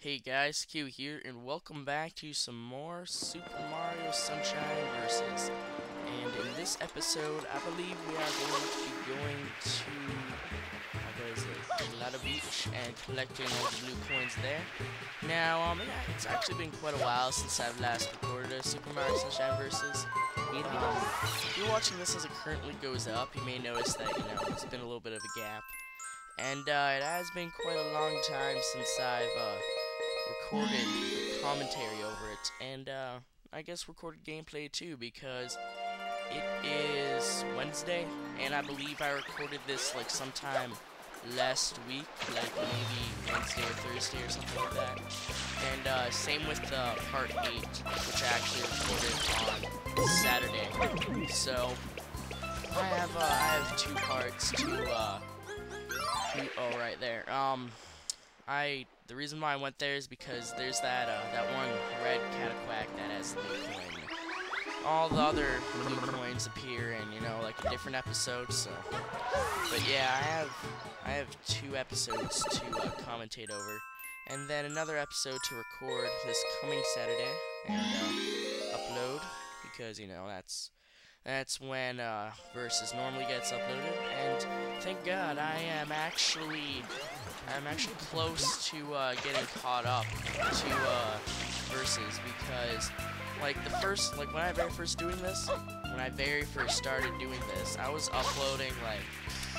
Hey guys, Q here, and welcome back to some more Super Mario Sunshine Versus. And in this episode, I believe we are going to be going to, what is it, Gelato Beach, and collecting all the blue coins there. Now, yeah, it's actually been quite a while since I've last recorded a Super Mario Sunshine Versus. If you're watching this as it currently goes up, you may notice that, it's been a little bit of a gap. And it has been quite a long time since I've recorded commentary over it, and I guess recorded gameplay too, because it is Wednesday, and I believe I recorded this like sometime last week, like maybe Wednesday or Thursday or something like that. And same with part 8, which I actually recorded on Saturday. So I have two parts to oh, right there. The reason why I went there is because there's that one red cataquack that has the blue coin. All the other blue coins appear in, like a different episode, so. But yeah, I have 2 episodes to commentate over, and then another episode to record this coming Saturday and upload, because that's when Versus normally gets uploaded. And thank God I'm actually close to getting caught up to Versus, because when I very first started doing this, I was uploading like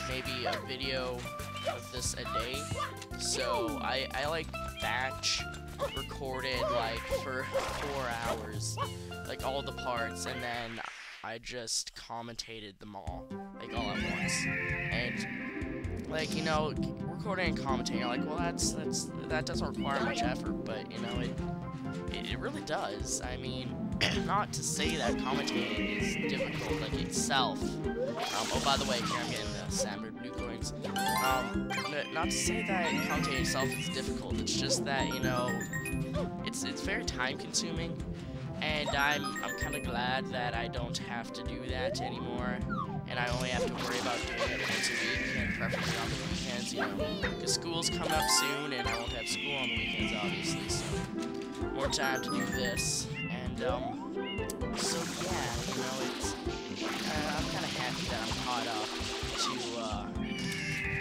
maybe a video of this a day. So I like batch recorded like for 4 hours, like all the parts, and then I just commentated them all, like all at once. And recording and commentating, like, well, that doesn't require much effort, but it really does. I mean, not to say that commentating is difficult like itself. Oh, by the way, here I'm getting the Sandberg blue coins. Not to say that commentating itself is difficult. It's just that it's very time consuming. And I'm kind of glad that I don't have to do that anymore, and I only have to worry about doing it once a week, and preferably on the weekends, because school's coming up soon, and I won't have school on the weekends, obviously, so more time to do this. And so yeah, I'm kind of happy that I'm caught up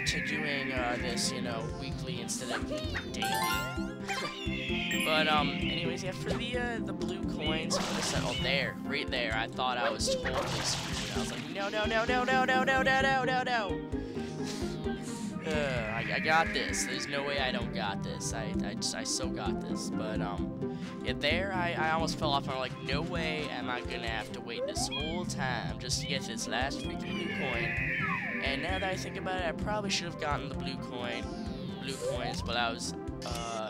to doing this, weekly instead of daily. But anyways, yeah, for the blue coins for the set, right there, I thought I was totally screwed. I was like, no. I got this. There's no way I don't got this. I so got this. But yeah, there I almost fell off, and I'm like, no way am I gonna have to wait this whole time just to get this last freaking blue coin. And now that I think about it, I probably should have gotten the blue coins, but I was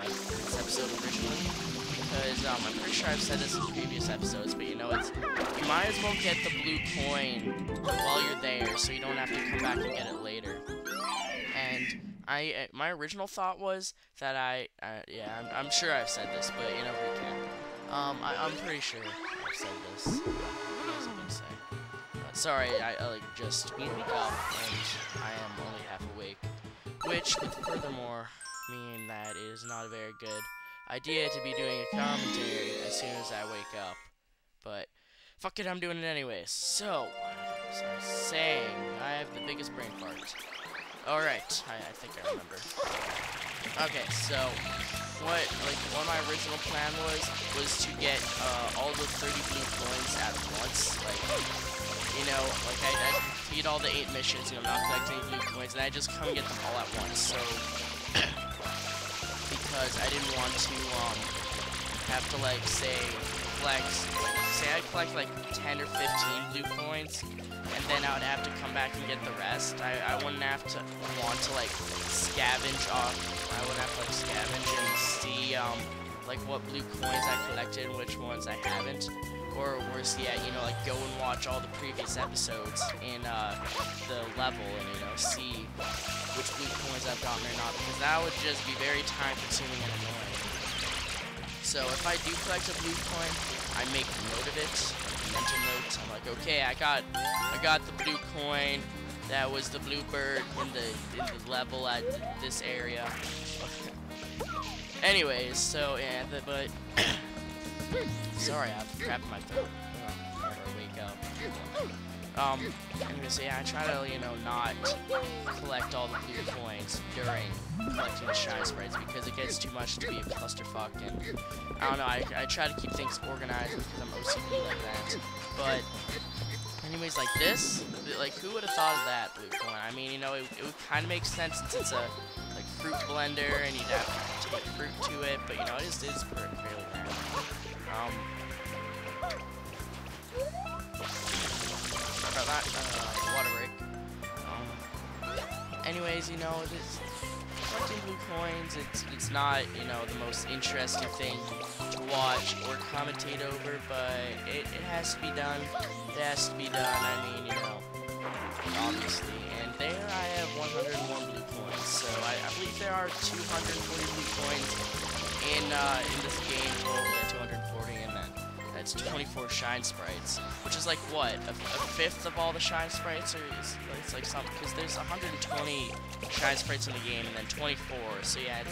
this episode originally, because I'm pretty sure I've said this in previous episodes, but you might as well get the blue coin while you're there, so you don't have to come back and get it later. And my original thought was that I'm sure I've said this, but recap. I'm pretty sure I've said this. What was I gonna say? Sorry, I just woke up and I am only half awake, which would furthermore mean that it is not a very good idea to be doing a commentary as soon as I wake up. But fuck it, I'm doing it anyways. So, as I was saying, I have the biggest brain fart. Alright, I think I remember. Okay, so what my original plan was to get all the 30 blue coins at once. I complete all the 8 missions, not collecting any blue coins, and I just come get them all at once. So because I didn't want to have to say I collect like 10 or 15 blue coins, and then I would have to come back and get the rest. I wouldn't have to want to scavenge off. I wouldn't have to scavenge and see what blue coins I collected and which ones I haven't. Or worse yet, go and watch all the previous episodes in the level and see which blue coins I've gotten or not, because that would just be very time consuming and annoying. So if I do collect a blue coin, I make a note of it, a mental note. I'm like, okay, I got the blue coin. That was the blue bird in the level at this area. Anyways, so yeah, but sorry, I have crap in my throat. Never wake up. Anyways, yeah, I try to, you know, not collect all the blue coins during collecting the shine sprites because it gets too much to be a clusterfuck, and I don't know, I try to keep things organized because I'm OCD like that. But anyways, like this, like who would have thought of that blue coin? I mean, you know, it would kind of make sense since it's a like fruit blender and you'd have to take fruit to it, but you know, it is fairly rare. Sorry about that, water break. Anyways, you know, this collecting blue coins, it's not, you know, the most interesting thing to watch or commentate over, but it has to be done. It has to be done, I mean, you know, obviously. And there I have 101 blue coins, so I believe there are 240 blue coins in this game. Well, yeah, 240, and then that's 24 shine sprites, which is like what, a fifth of all the shine sprites, or it's like something, because there's 120 shine sprites in the game, and then 24. So yeah,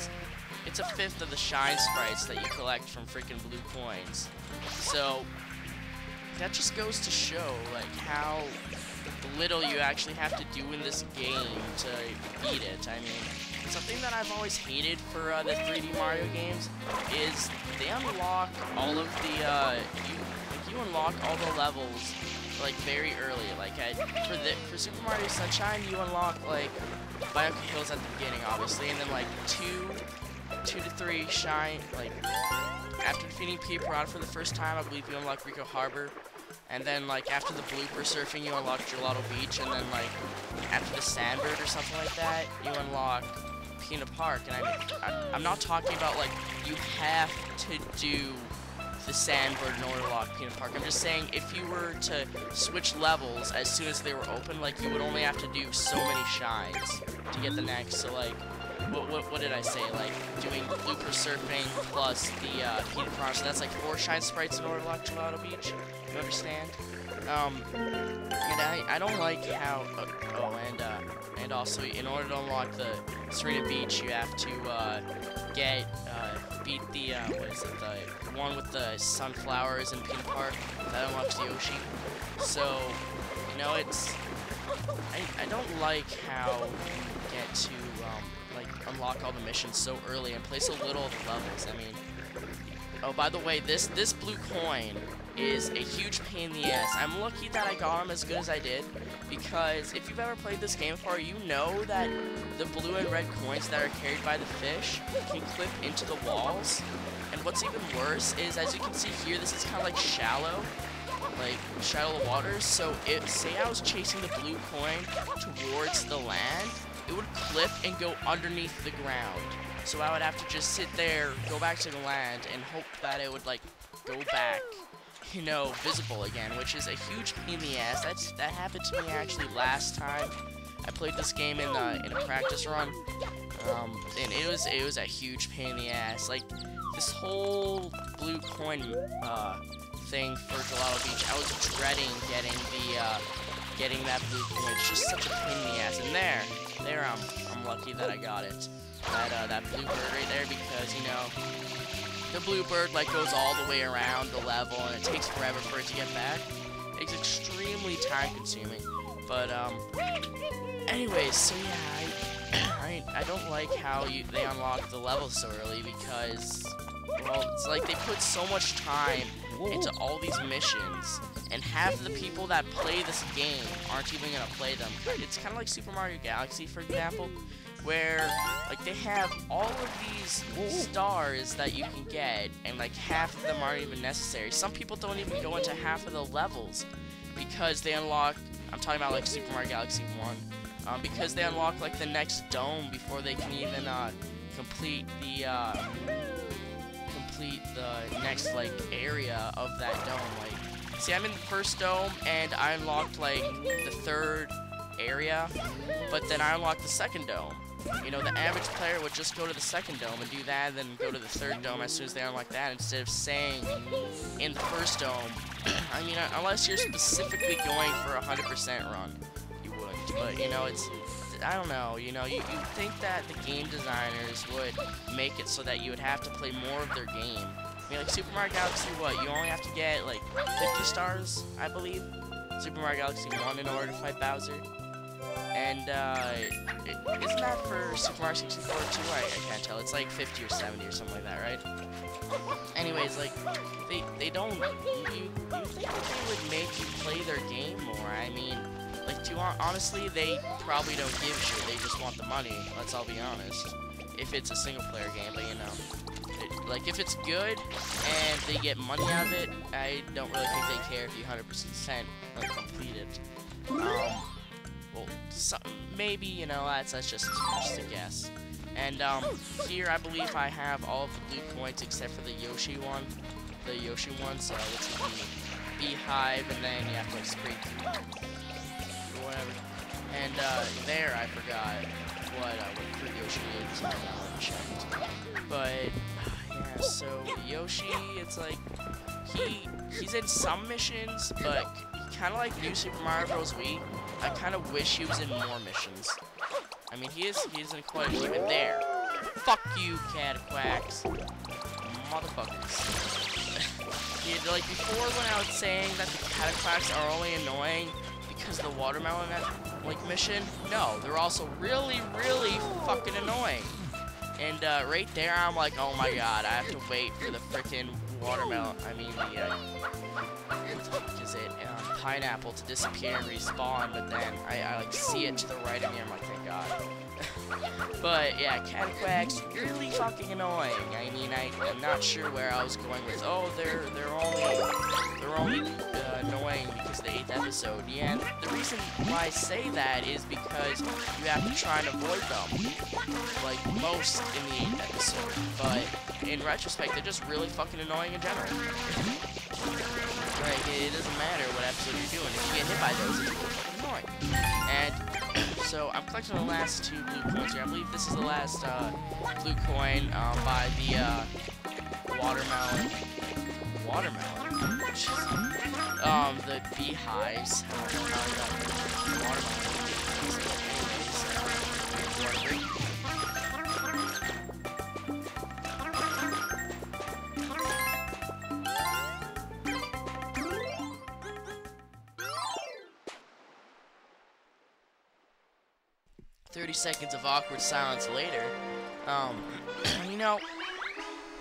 it's a fifth of the shine sprites that you collect from freaking blue coins. So that just goes to show like how little you actually have to do in this game to beat it. I mean, something that I've always hated for the 3D Mario games is they unlock all of the you unlock all the levels like very early. Like for Super Mario Sunshine, you unlock like Bianca Hills at the beginning, obviously, and then like two to three shine. Like after defeating Pia Pirata for the first time, I believe you unlock Rico Harbor. And then, like, after the blooper surfing, you unlock Gelato Beach, and then, like, after the Sandbird or something like that, you unlock Peanut Park. And I'm not talking about, like, you have to do the Sandbird in order to unlock Peanut Park. I'm just saying, if you were to switch levels as soon as they were open, like, you would only have to do so many shines to get the next. So, like, what did I say? Like, doing blooper surfing plus the Peanut Park, so that's like 4 shine sprites in order to unlock Gelato Beach. You understand? And I don't like how. And also, in order to unlock the Serena Beach, you have to beat the what is it? The one with the sunflowers in Peanut Park that unlocks the Yoshi. So, you know, it's I don't like how you get to like unlock all the missions so early and play so little of the levels. I mean, oh, by the way, this blue coin is a huge pain in the ass. I'm lucky that I got him as good as I did, because if you've ever played this game before, you know that the blue and red coins that are carried by the fish can clip into the walls. And what's even worse is, as you can see here, this is kind of like shallow waters. So say I was chasing the blue coin towards the land, it would clip and go underneath the ground. So I would have to just sit there, go back to the land, and hope that it would, like, go back, you know, visible again, which is a huge pain in the ass. That happened to me actually last time I played this game in a practice run, and it was a huge pain in the ass. Like, this whole blue coin thing for Gelato Beach, I was dreading getting that blue coin. It's just such a pain in the ass. And there I'm lucky that I got it. That blue bird right there, because, you know, the blue bird, like, goes all the way around the level, and it takes forever for it to get back. It's extremely time consuming. But anyways, so yeah, I don't like how they unlock the levels so early, because, well, it's like they put so much time into all these missions, and half of the people that play this game aren't even gonna play them. It's kind of like Super Mario Galaxy, for example, where, like, they have all of these stars that you can get, and, like, half of them aren't even necessary. Some people don't even go into half of the levels because they unlock, I'm talking about, like, Super Mario Galaxy 1, because they unlock, like, the next dome before they can even complete the next, like, area of that dome. Like, see, I'm in the first dome, and I unlocked, like, the third area, but then I unlocked the second dome. You know, the average player would just go to the second dome and do that, and then go to the third dome as soon as they unlock that, instead of staying in the first dome. I mean, unless you're specifically going for a 100% run, you wouldn't. But, you know, it's I don't know, you know, you think that the game designers would make it so that you would have to play more of their game. I mean, like, Super Mario Galaxy, what, you only have to get, like, 50 stars, I believe? Super Mario Galaxy 1 in order to fight Bowser. And, isn't that for Super Mario 64 too? I can't tell. It's like 50 or 70 or something like that, right? Anyways, like, they don't, you think that they would make you play their game more? I mean, like, honestly, they probably don't give a shit. They just want the money, let's all be honest. If it's a single-player game, but, you know. Like, if it's good, and they get money out of it, I don't really think they care if you 100% like, complete it. Well, maybe, you know, that's just a guess. And, here, I believe I have all of the blue coins except for the Yoshi one. So it's the beehive, and then you have to, like, scrape through or whatever. And, there, I forgot what for Yoshi is. I haven't checked. But, yeah, so Yoshi, it's like, he's in some missions, but kind of like New Super Mario Bros. Wii, I kind of wish he was in more missions. I mean, he's in quite a few, but there. Fuck you, Cataquacks. Motherfuckers. Like, before when I was saying that the Cataquacks are only annoying because of the watermelon, like, mission, no, they're also really, really fucking annoying. And, right there, I'm like, oh my god, I have to wait for the frickin' watermelon, I mean, the, what the fuck is it, pineapple to disappear and respawn, but then I like, see it to the right of me, I'm like, thank god. But, yeah, Cataquacks, really fucking annoying. I mean, I'm not sure where I was going with, oh, they're only annoying because of the 8th episode. Yeah, the reason why I say that is because you have to try and avoid them, like, most in the 8th episode. But, in retrospect, they're just really fucking annoying in general. Like, it doesn't matter what episode you're doing. If you get hit by those, it's really fucking annoying. And, so, I'm collecting the last 2 blue coins here. I believe this is the last, blue coin, by the, watermelon. The beehives. Watermelon. 30 seconds of awkward silence later. You know,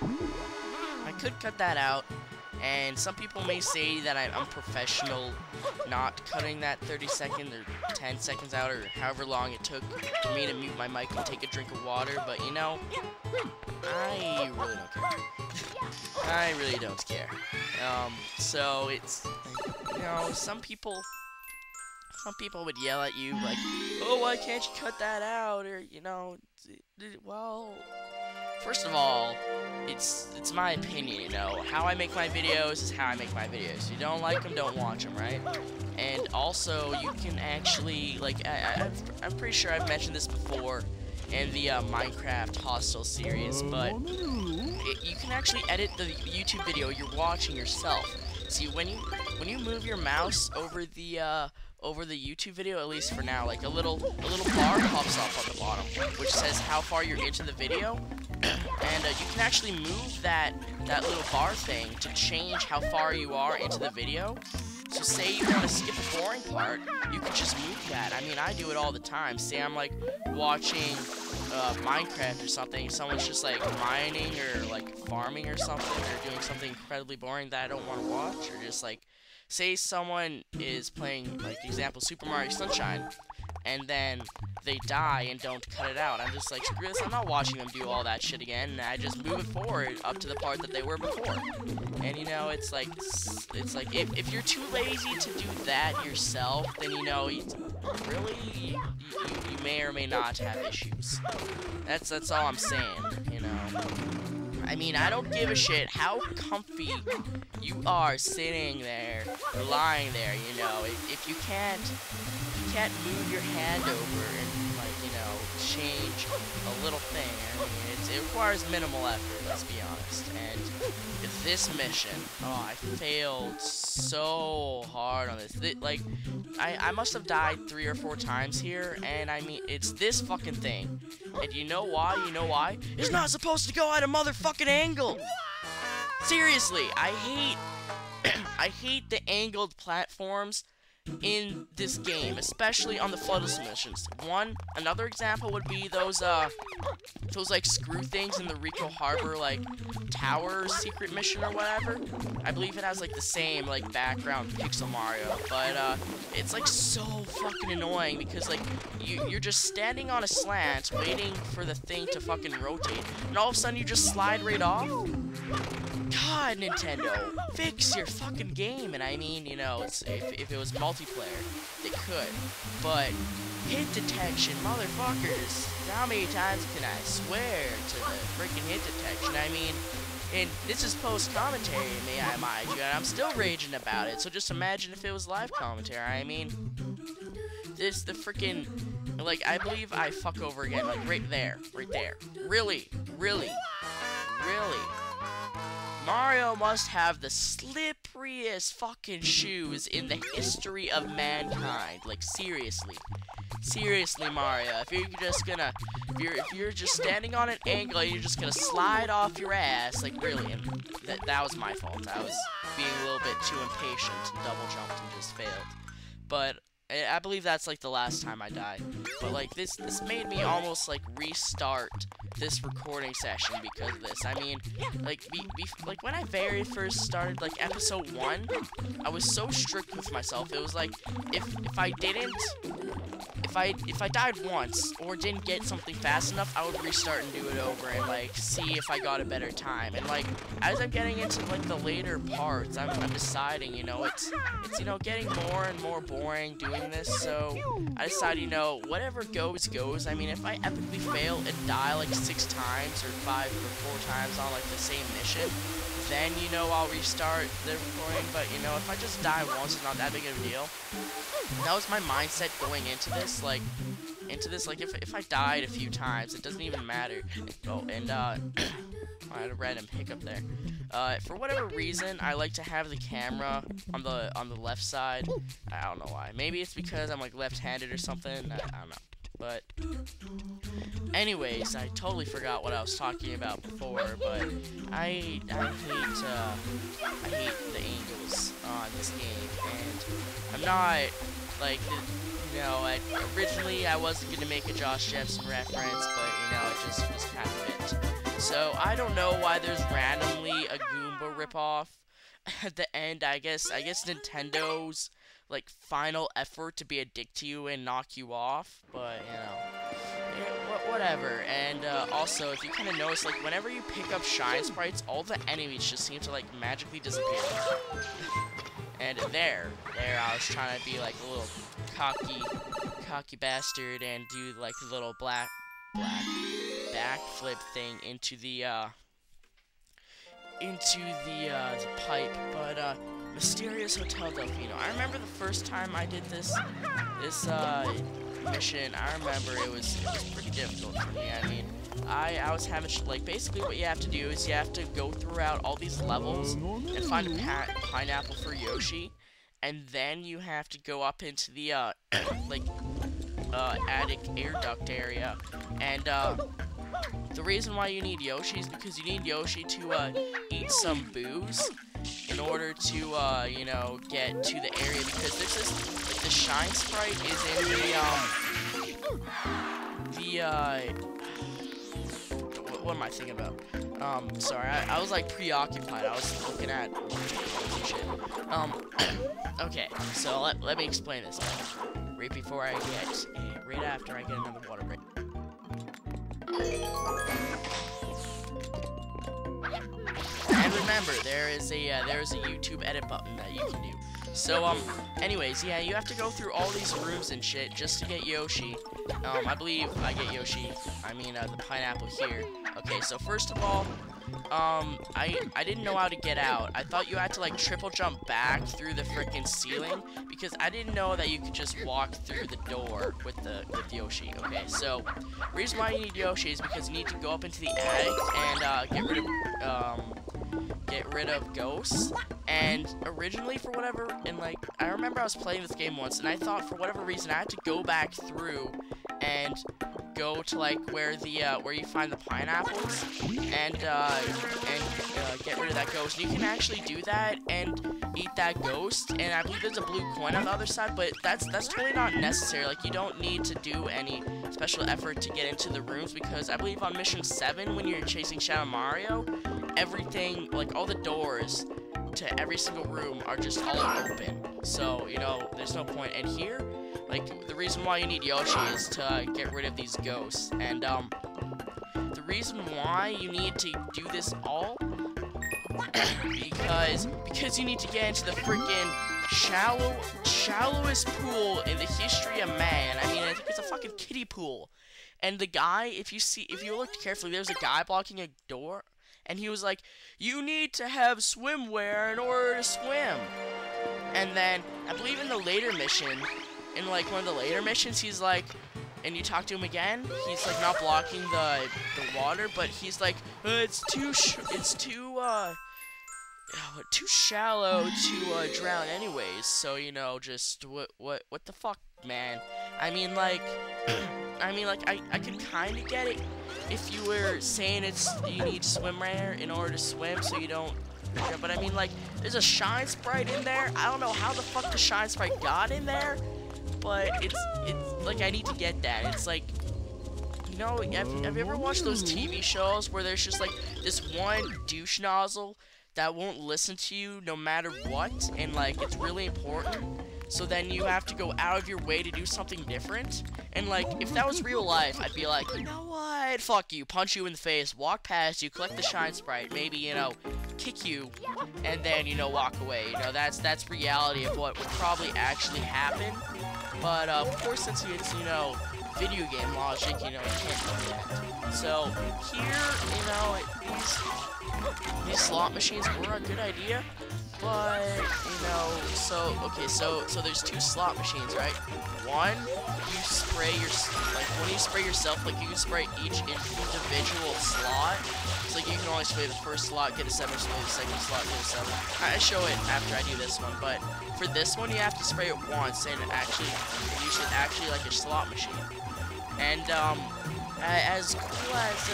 I could cut that out, and some people may say that I'm unprofessional not cutting that 30 seconds or 10 seconds out, or however long it took for me to mute my mic and take a drink of water, but you know, I really don't care. I really don't care. So it's, you know, some people would yell at you like, oh, why can't you cut that out? Or, you know, well, first of all, it's my opinion, you know. How I make my videos is how I make my videos. You don't like them, don't watch them, right? And also, you can actually, like, I'm pretty sure I've mentioned this before in the Minecraft Hostel series, but you can actually edit the YouTube video you're watching yourself. See, when you move your mouse over the YouTube video, at least for now, like a little bar pops up on the bottom, which says how far you're into the video, and you can actually move that little bar thing to change how far you are into the video. So say you want to skip a boring part, you can just move that. I mean, I do it all the time. Say I'm like watching Minecraft or something, someone's just like mining or like farming or something, or doing something incredibly boring that I don't want to watch, or just like, say someone is playing, like, example, Super Mario Sunshine, and then they die and don't cut it out. I'm just like, screw this, I'm not watching them do all that shit again, and I just move it forward up to the part that they were before. And, you know, it's like, if you're too lazy to do that yourself, then, you know, really, you may or may not have issues. That's all I'm saying, you know. I mean, I don't give a shit how comfy you are sitting there, or lying there, you know. If you can't move your hand over and, like, you know, change a little thing. I mean, it requires minimal effort, let's be honest. And this mission, oh, I failed so hard on this. Like, I must have died 3 or 4 times here, and I mean, it's this fucking thing. And you know why? You know why? It's not supposed to go at a motherfucking angle! Seriously, I hate the angled platforms in this game, especially on the floodless missions. Another example would be those like screw things in the Rico Harbor like tower secret mission or whatever. I believe it has like the same like background pixel Mario, but it's like so fucking annoying because like you're just standing on a slant waiting for the thing to fucking rotate, and all of a sudden you just slide right off. God, Nintendo, fix your fucking game. And I mean, you know, if it was multiplayer, they could. But hit detection, motherfuckers. How many times can I swear to the freaking hit detection? I mean, and this is post-commentary, may I mind you, and I'm still raging about it. So just imagine if it was live commentary. I mean, the freaking, like, I believe I fuck over again, like, right there. Really? Mario must have the slipperiest fucking shoes in the history of mankind. Like, seriously. Seriously, Mario. If you're just standing on an angle and you're just gonna slide off your ass, like, really, and that was my fault. I was being a little bit too impatient and double jumped and just failed. But I believe that's like the last time I died. But like this made me almost like restart this recording session because of this. I mean, like like when I very first started like episode 1, I was so strict with myself. It was like if I died once or didn't get something fast enough, I would restart and do it over and like see if I got a better time. And like as I'm getting into like the later parts, I'm deciding, you know, it's you know, getting more and more boring doing this. So I decided, you know, whatever goes. I mean, if I epically fail and die like 6 times or 5 or 4 times on like the same mission, then, you know, I'll restart the recording. But, you know, if I just die once, it's not that big of a deal. That was my mindset going into this. Like, if I died a few times, it doesn't even matter. Oh, and, I had a random hiccup there. For whatever reason, I like to have the camera on the left side. I don't know why. Maybe it's because I'm, like, left-handed or something. I don't know. But anyways, I totally forgot what I was talking about before, but I hate the angles on this game, and I'm not, like, you know, originally I wasn't gonna make a Josh Jepson reference, but, you know, it just was kind of it. So I don't know why there's randomly a Goomba ripoff at the end. I guess Nintendo's like final effort to be a dick to you and knock you off, but you know, yeah, whatever. And also, if you kind of notice, like whenever you pick up shine sprites, all the enemies just seem to like magically disappear. And there, I was trying to be like a little cocky bastard and do like a little black backflip thing into the pipe, but Mysterious Hotel Delfino. I remember the first time I did this mission. I remember it was pretty difficult for me. I mean, I was having like basically what you have to do is you have to go throughout all these levels and find a pineapple for Yoshi, and then you have to go up into the attic air duct area, and the reason why you need Yoshi is because you need Yoshi to eat some booze in order to you know, get to the area, because this is like the shine sprite is in what am I thinking about? Sorry, I was like preoccupied. I was looking at shit. Okay, so let me explain this now. Right before I get, right after I get another water break. And remember, there is a YouTube edit button that you can do. So anyways, yeah, you have to go through all these rooms and shit just to get Yoshi. I believe I get Yoshi. I mean, the pineapple here. Okay, so first of all, I didn't know how to get out. I thought you had to like triple jump back through the freaking ceiling because I didn't know that you could just walk through the door with Yoshi. Okay, so reason why you need Yoshi is because you need to go up into the attic and get rid of ghosts. And originally, for whatever, and like I remember I was playing this game once, and I thought for whatever reason I had to go back through and go to like where you find the pineapples and get rid of that ghost. And you can actually do that and eat that ghost, and I believe there's a blue coin on the other side, but that's totally not necessary. Like, you don't need to do any special effort to get into the rooms, because I believe on mission 7 when you're chasing Shadow Mario, everything, like all the doors to every single room are just all open. So, you know, there's no point. And here, like, the reason why you need Yoshi is to get rid of these ghosts. And, the reason why you need to do this all, because you need to get into the freaking shallowest pool in the history of man. I mean, I think it's a fucking kiddie pool. And the guy, if you looked carefully, there's a guy blocking a door, and he was like, "You need to have swimwear in order to swim." And then, I believe in the later mission, in like one of the later missions, he's like, and you talk to him again, he's like not blocking the water, but he's like, it's too shallow to drown anyways. So, you know, just what the fuck, man. I mean, like, I could kind of get it if you were saying you need swimwear in order to swim, so you don't. Yeah, but I mean, like, there's a shine sprite in there. I don't know how the fuck the shine sprite got in there, but it's like, I need to get that. It's like, you know, have you ever watched those TV shows where there's just like this one douche nozzle that won't listen to you no matter what, and like it's really important, so then you have to go out of your way to do something different? And like, if that was real life, I'd be like, you know what, fuck you, punch you in the face, walk past you, collect the shine sprite, maybe, you know, kick you, and then, you know, walk away. You know, that's reality of what would probably actually happen. But of course, since it's, you know, video game logic, you know, you can't do that. So here, you know, these slot machines were a good idea, but, you know, so there's 2 slot machines, right? One, you spray when you spray yourself, like, you can spray each individual slot. It's like you can only spray the first slot, get a 7, spray the second slot, get a 7. I show it after I do this one, but for this one, you have to spray it once, and use it actually like a slot machine. And, as cool as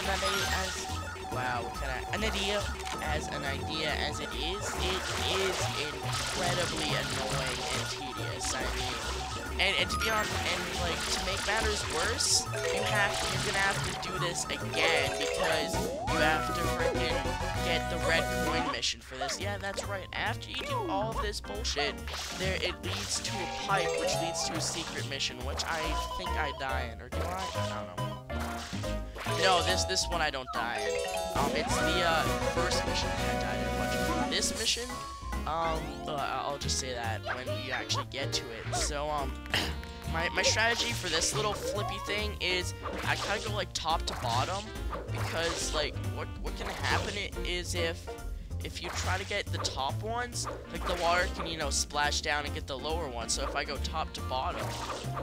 an idea as it is incredibly annoying and tedious. I mean, and to be honest, and like, to make matters worse, you're gonna have to do this again, because you have to freaking get the red coin mission for this. Yeah, that's right. After you do all of this bullshit, it leads to a pipe, which leads to a secret mission, which I think I die in, or do I? I don't know. No, this one I don't die in. It's the first mission that I died in a bunch. This mission, I'll just say that when you actually get to it. So, my strategy for this little flippy thing is I kind of go like top to bottom, because like what can happen is if you try to get the top ones, like, the water can, you know, splash down and get the lower ones. So if I go top to bottom,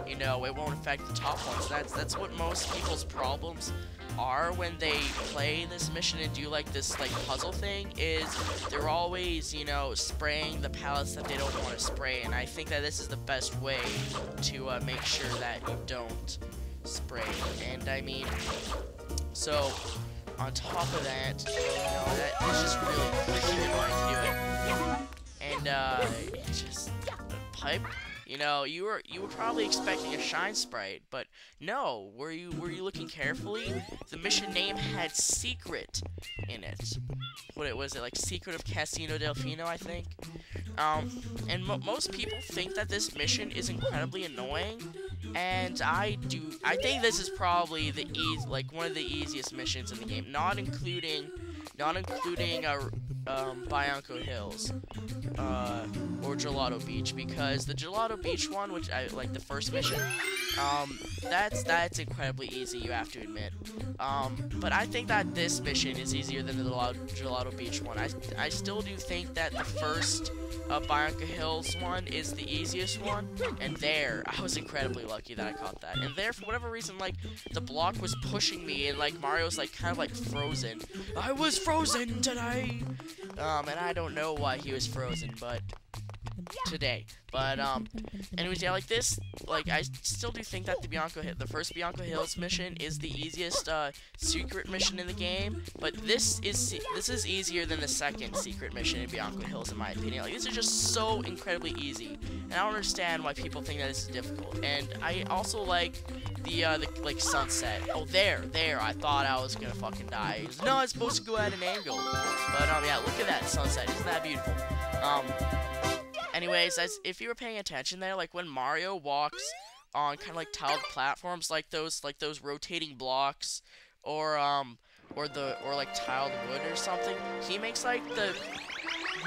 you know, it won't affect the top ones. That's what most people's problems are when they play this mission and do like this like puzzle thing, is they're always, you know, spraying the pallets that they don't want to spray. And I think that this is the best way to make sure that you don't spray. And I mean, so on top of that, you know, that is just really freaking annoying to do it. And just pipe. You know, you were probably expecting a shine sprite, but no. Were you looking carefully? The mission name had secret in it. What was it, like Secret of Casino Delfino, I think. And most people think that this mission is incredibly annoying, and I think this is probably one of the easiest missions in the game, not including Bianco Hills, or Gelato Beach, because the Gelato Beach one, which I like the first mission, that's incredibly easy, you have to admit. But I think that this mission is easier than the Gelato Beach one. I still do think that the first Bianca Hills one is the easiest one, and there, I was incredibly lucky that I caught that. And there, for whatever reason, like, the block was pushing me, and, like, Mario's, like, kind of, like, frozen. I was frozen today! And I don't know why he was frozen, but today. But, anyways, yeah, like this, like, I still do think that the first Bianco Hills mission is the easiest, secret mission in the game, but this is easier than the second secret mission in Bianco Hills, in my opinion. Like, these are just so incredibly easy, and I don't understand why people think that this is difficult. And I also like the like, sunset. Oh, there, I thought I was gonna fucking die. No, it's supposed to go at an angle. But, yeah, look at that sunset, isn't that beautiful? Anyways, if you were paying attention there, like when Mario walks on kind of like tiled platforms, like those rotating blocks, or like tiled wood or something, he makes like the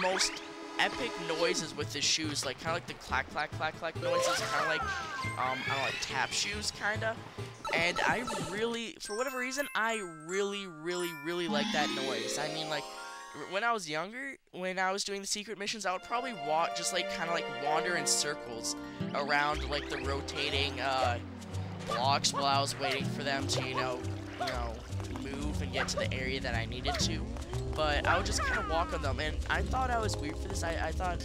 most epic noises with his shoes, like kind of like the clack clack clack clack noises, kind of like I don't know, like tap shoes kinda. And I really, for whatever reason, I really like that noise. I mean, like, when I was younger, when I was doing the secret missions, I would probably just like kind of like wander in circles around like the rotating blocks while I was waiting for them to you know move and get to the area that I needed to. But I would just kind of walk on them, and I thought I was weird for this. I thought,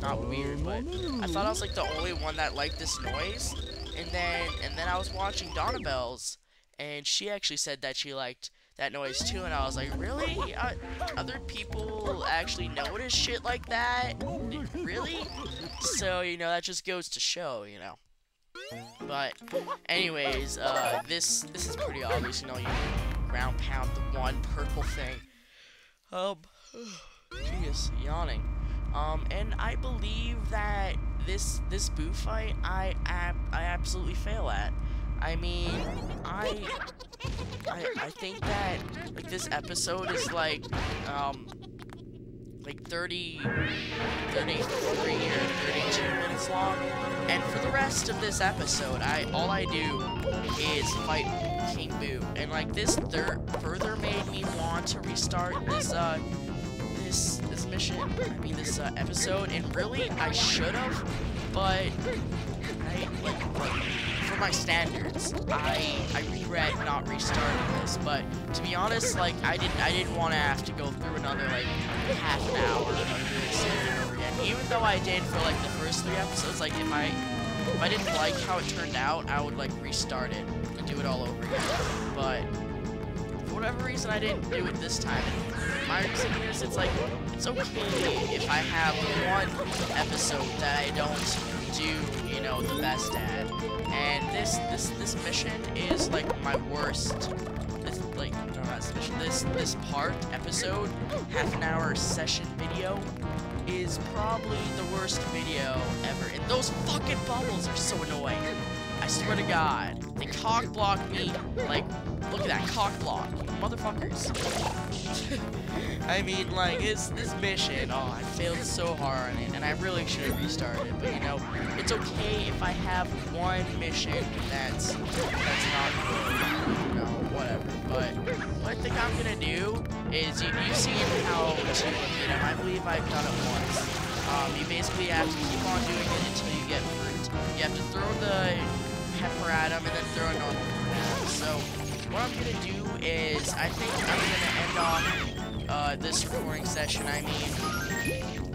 well, not weird, but I thought I was like the only one that liked this noise. And then I was watching Donabelle's, and she actually said that she liked that noise too, and I was like, really? Other people actually notice shit like that? Really? So, you know, that just goes to show, you know. But, anyways, this is pretty obvious, you know, you ground pound the one purple thing. Jeez, yawning. And I believe that this boo fight, I absolutely fail at. I mean, I think that, like, this episode is, like 33 or 32 minutes long, and for the rest of this episode, all I do is fight King Boo, and, like, this further made me want to restart this mission, I mean, this episode, and really, I should've, but for my standards, I regret not restarting this. But to be honest, like, I didn't want to have to go through another like half an hour of this over again. Even though I did for like the first 3 episodes, like if I didn't like how it turned out, I would like restart it and do it all over again. But for whatever reason, I didn't do it this time. And my reason is, it's like, it's okay if I have one episode that I don't do, you know, the best at. And this mission is like my worst. This part episode, half an hour session video, is probably the worst video ever. And those fucking bubbles are so annoying. I swear to God, they cock block me. Like, look at that cock block, you motherfuckers. I mean, like, this mission, oh, I failed so hard on it, and I really should have restarted. But you know, it's okay if I have one mission that's not good, you know, whatever. But what I think I'm gonna do is, you've seen how to defeat him. I believe I've done it once. You basically have to keep on doing it until you get fruit. You have to throw the pepper at him and then throw a normal fruit at him. So what I'm gonna do is, I think I'm gonna end off this recording session. I mean,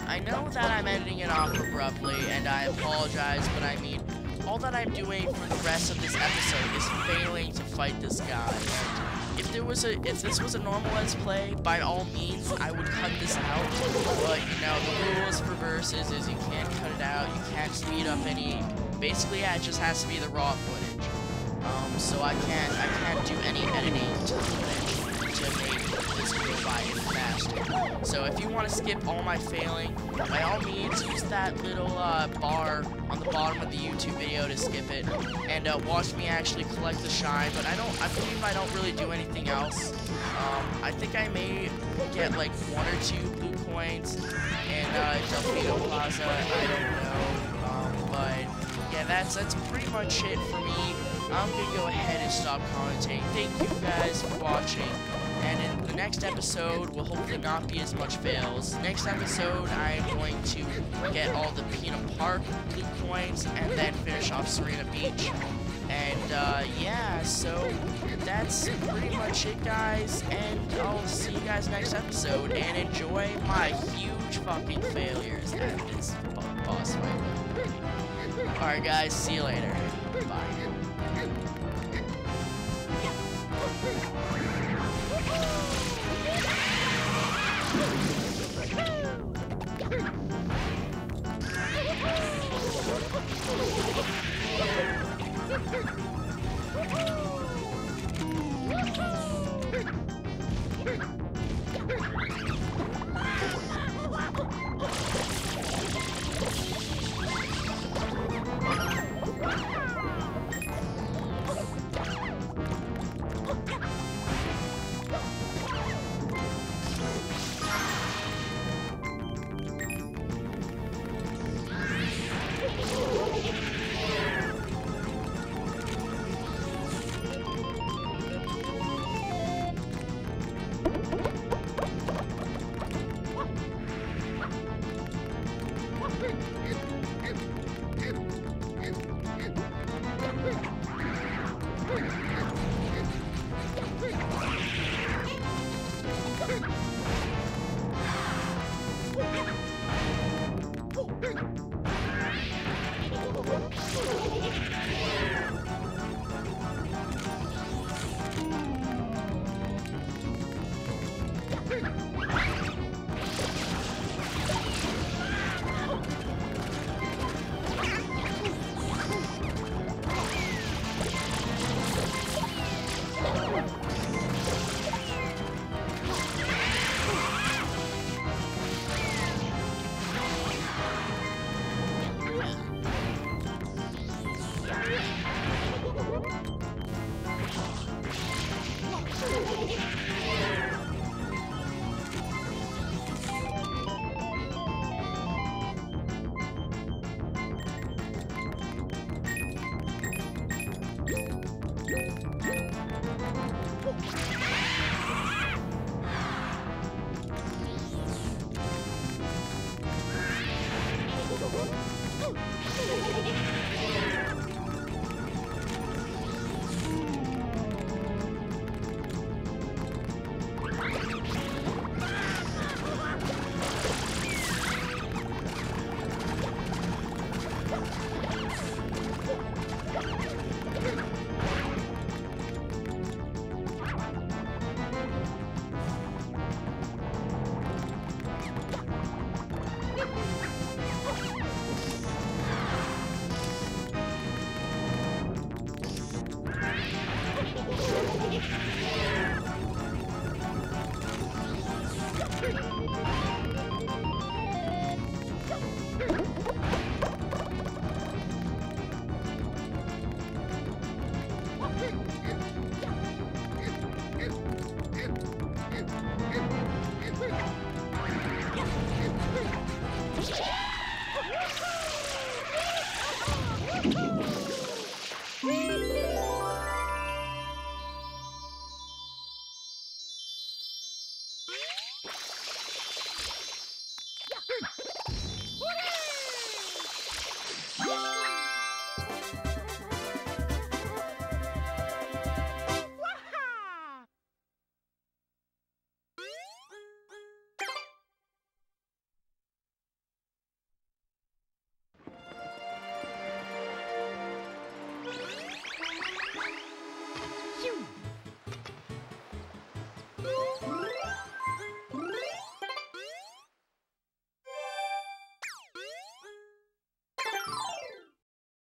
I know that I'm ending it off abruptly, and I apologize, but I mean, all that I'm doing for the rest of this episode is failing to fight this guy. If this was a normal Let's Play, by all means, I would cut this out. But you know, the rules for versus is you can't cut it out, you can't speed up any. Basically, yeah, it just has to be the raw footage. So I can't do any editing to the footage to make this go by any faster. interesting. So if you want to skip all my failing, by all means, use that little bar on the bottom of the YouTube video to skip it, and watch me actually collect the shine. But I believe I don't really do anything else. I think I may get like 1 or 2 blue coins in Delfino Plaza. I don't know, but yeah, that's pretty much it for me. I'm gonna go ahead and stop commentating. Thank you guys for watching, and in the next episode will hopefully not be as much fails. Next episode, I'm going to get all the Peanut Park blue coins and then finish off Serena Beach. And yeah, so that's pretty much it, guys, and I'll see you guys next episode, and enjoy my huge fucking failures at this boss fight. Alright guys, see you later. Bye.